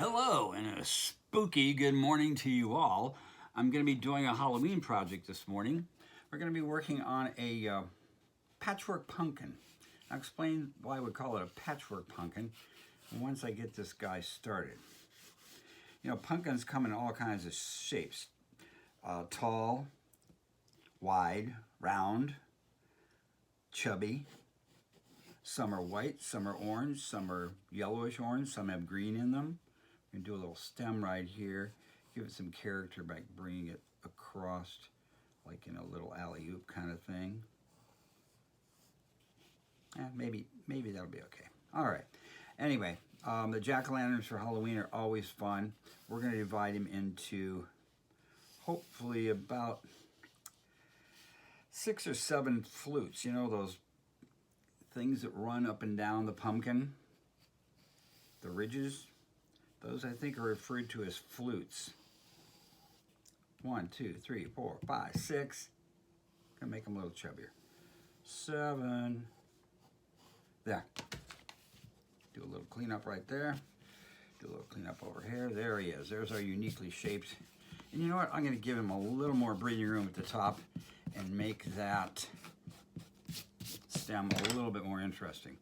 Hello, and a spooky good morning to you all. I'm going to be doing a Halloween project this morning. We're going to be working on a patchwork pumpkin. I'll explain why we call it a patchwork pumpkin once I get this guy started. You know, pumpkins come in all kinds of shapes. Tall, wide, round, chubby. Some are white, some are orange, some are yellowish orange, some have green in them. We can do a little stem right here, give it some character by bringing it across like in a little alley-oop kind of thing. Maybe that'll be okay. All right. Anyway, the jack-o'-lanterns for Halloween are always fun. We're going to divide them into hopefully about 6 or 7 flutes. You know, those things that run up and down the pumpkin, the ridges. Those I think are referred to as flutes. 1, 2, 3, 4, 5, 6. Gonna make them a little chubbier. 7. There. Do a little cleanup right there. Do a little cleanup over here. There he is. There's our uniquely shaped. And you know what? I'm gonna give him a little more breathing room at the top and make that stem a little bit more interesting.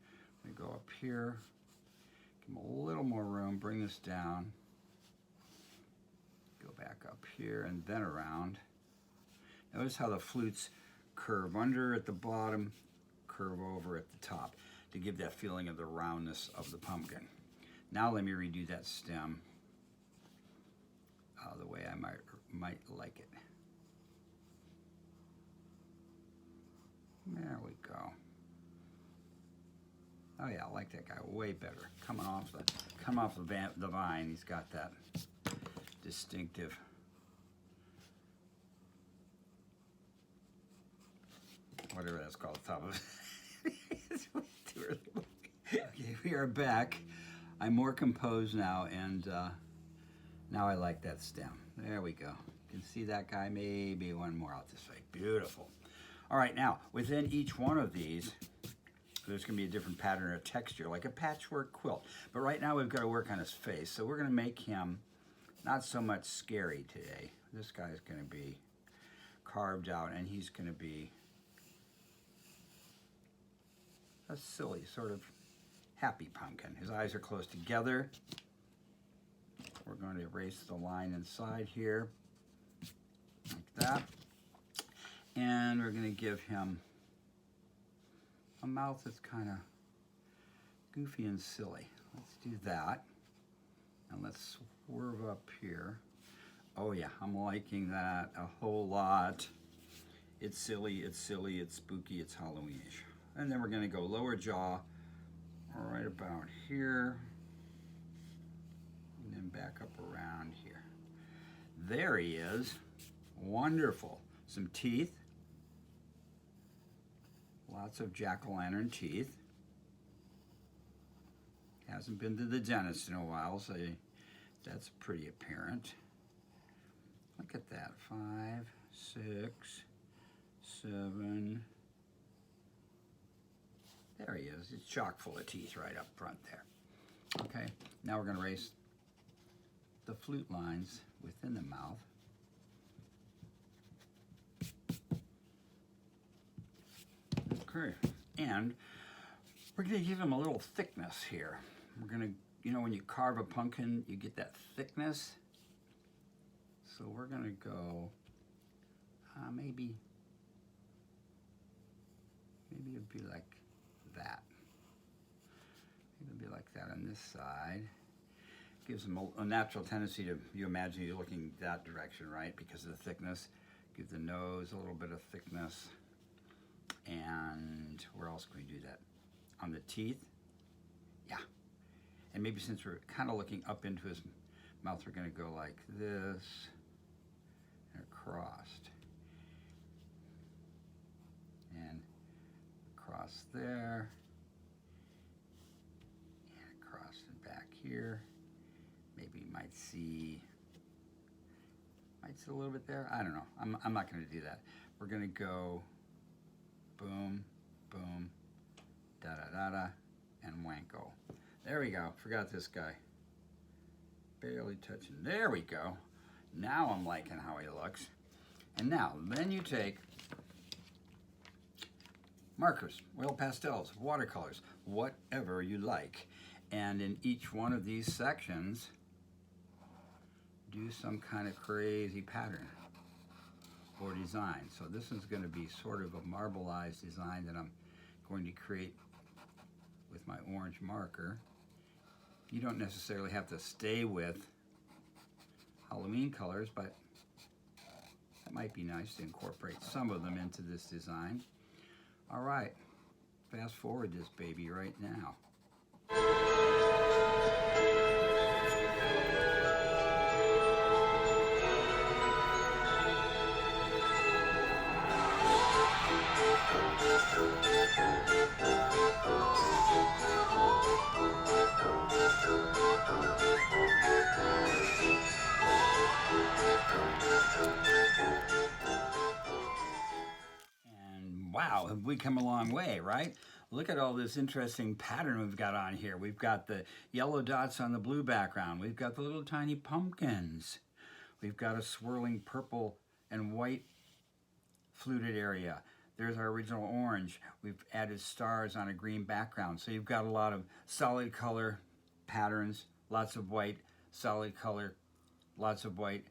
We go up here. Give them a little more room, bring this down, go back up here and then around. Notice how the flutes curve under at the bottom, curve over at the top to give that feeling of the roundness of the pumpkin. Now let me redo that stem the way I might like it. There we go. Oh yeah, I like that guy way better. Coming off the vine, he's got that distinctive. Whatever that's called, top of it. It's way too early. Okay, we are back. I'm more composed now, and now I like that stem. There we go. You can see that guy. Maybe one more out this way. Beautiful. All right, now within each one of these, there's going to be a different pattern or texture, like a patchwork quilt. But right now we've got to work on his face. So we're going to make him not so much scary today. This guy's going to be carved out, and he's going to be a silly, sort of happy pumpkin. His eyes are close together. We're going to erase the line inside here, like that. And we're going to give him a mouth that's kind of goofy and silly. Let's do that. And let's swerve up here. Oh yeah, I'm liking that a whole lot. It's silly, it's spooky, it's Halloweenish. And then we're gonna go lower jaw, right about here. And then back up around here. There he is. Wonderful. Some teeth. Lots of jack-o'-lantern teeth. Hasn't been to the dentist in a while, so that's pretty apparent. Look at that. 5, 6, 7. There he is. It's chock full of teeth right up front there. Okay, now we're going to erase the flute lines within the mouth. Okay, and we're going to give him a little thickness here. We're going to, you know, when you carve a pumpkin, you get that thickness. So we're going to go, maybe it'd be like that. Maybe it'd be like that on this side. Gives him a natural tendency to, you imagine you're looking that direction, right? Because of the thickness. Give the nose a little bit of thickness. And where else can we do that? On the teeth? Yeah. And maybe since we're kind of looking up into his mouth, we're going to go like this and across. And across there. And across and back here. Maybe you might see a little bit there. I don't know. I'm not going to do that. We're going to go boom, boom, da-da-da-da, and wanko. There we go. Forgot this guy. barely touching. There we go. Now I'm liking how he looks. And now, then you take markers, oil pastels, watercolors, whatever you like. And in each one of these sections, do some kind of crazy pattern or design. So this is going to be sort of a marbleized design that I'm going to create with my orange marker. You don't necessarily have to stay with Halloween colors, but that might be nice to incorporate some of them into this design. All right, fast forward this baby right now. And wow, have we come a long way, right? Look at all this interesting pattern we've got on here. We've got the yellow dots on the blue background. We've got the little tiny pumpkins. We've got a swirling purple and white fluted area. There's our original orange. We've added stars on a green background. So you've got a lot of solid color patterns, lots of white, solid color, lots of white,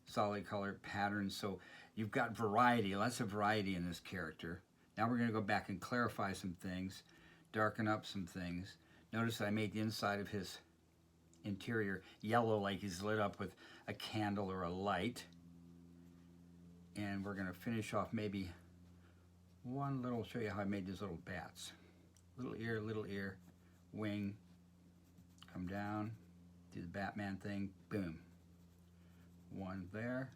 solid color patterns. So you've got variety, lots of variety in this character. Now we're going to go back and clarify some things, darken up some things. Notice I made the inside of his interior yellow, like he's lit up with a candle or a light. And we're going to finish off maybe one little, show you how I made these little bats. Little ear, wing, come down, do the Batman thing, boom. One there,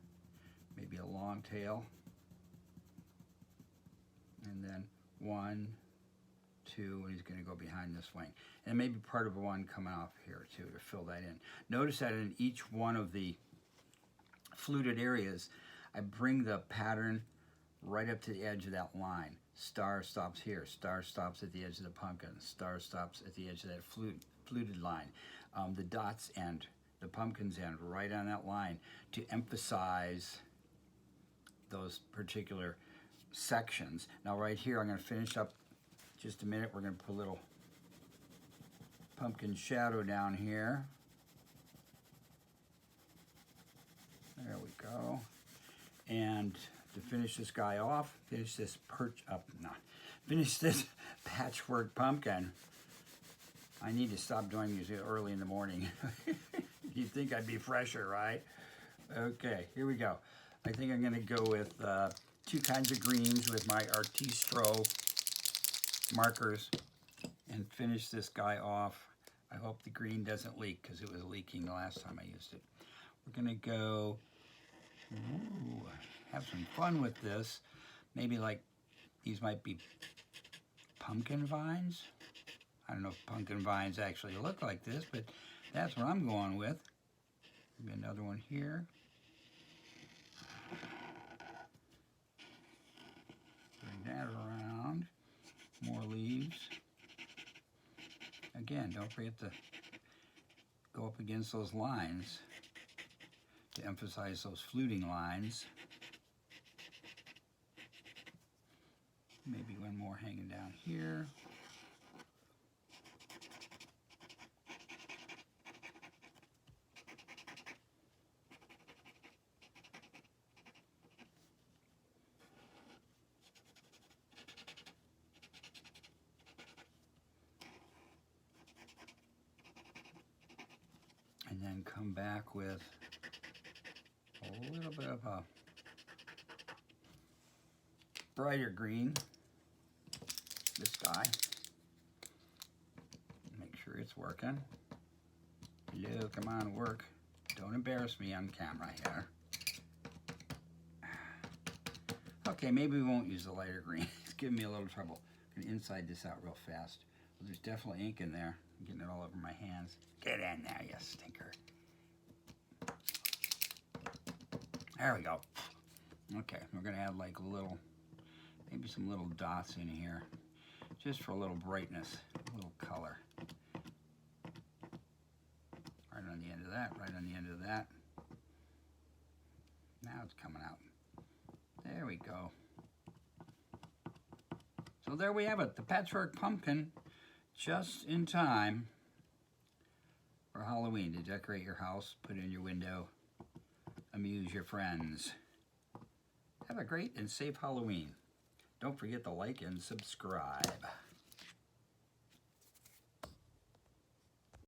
maybe a long tail. And then 1, 2, and he's going to go behind this wing. And maybe part of one coming off here too to fill that in. Notice that in each one of the fluted areas, I bring the pattern right up to the edge of that line. Star stops here, star stops at the edge of the pumpkin, star stops at the edge of that fluted line. The dots end, the pumpkins end right on that line to emphasize those particular sections. Now right here, I'm going to finish up just a minute. We're going to put a little pumpkin shadow down here. There we go. And to finish this guy off, finish this patchwork pumpkin, I need to stop doing these early in the morning. You'd think I'd be fresher, right? Okay, here we go. I think I'm going to go with 2 kinds of greens with my Artistro markers and finish this guy off. I hope the green doesn't leak because it was leaking the last time I used it. We're going to go, have some fun with this. Maybe like these might be pumpkin vines. I don't know if pumpkin vines actually look like this, but that's what I'm going with. Maybe another one here. Bring that around. More leaves. Again, don't forget to go up against those lines to emphasize those fluting lines. Maybe one more hanging down here. And then come back with a little bit of a brighter green, this guy. Make sure it's working. Hello, come on, work. Don't embarrass me on camera here. Okay, maybe we won't use the lighter green. It's giving me a little trouble. I'm gonna inside this out real fast. Well, there's definitely ink in there. I'm getting it all over my hands. Get in there, you stinker. There we go. Okay, we're gonna add like a little, maybe some little dots in here, just for a little brightness, a little color. Right on the end of that, right on the it's coming out. There we go. So there we have it, the Patchwork Pumpkin, just in time for Halloween to decorate your house, put in your window, amuse your friends. Have a great and safe Halloween. Don't forget to like and subscribe.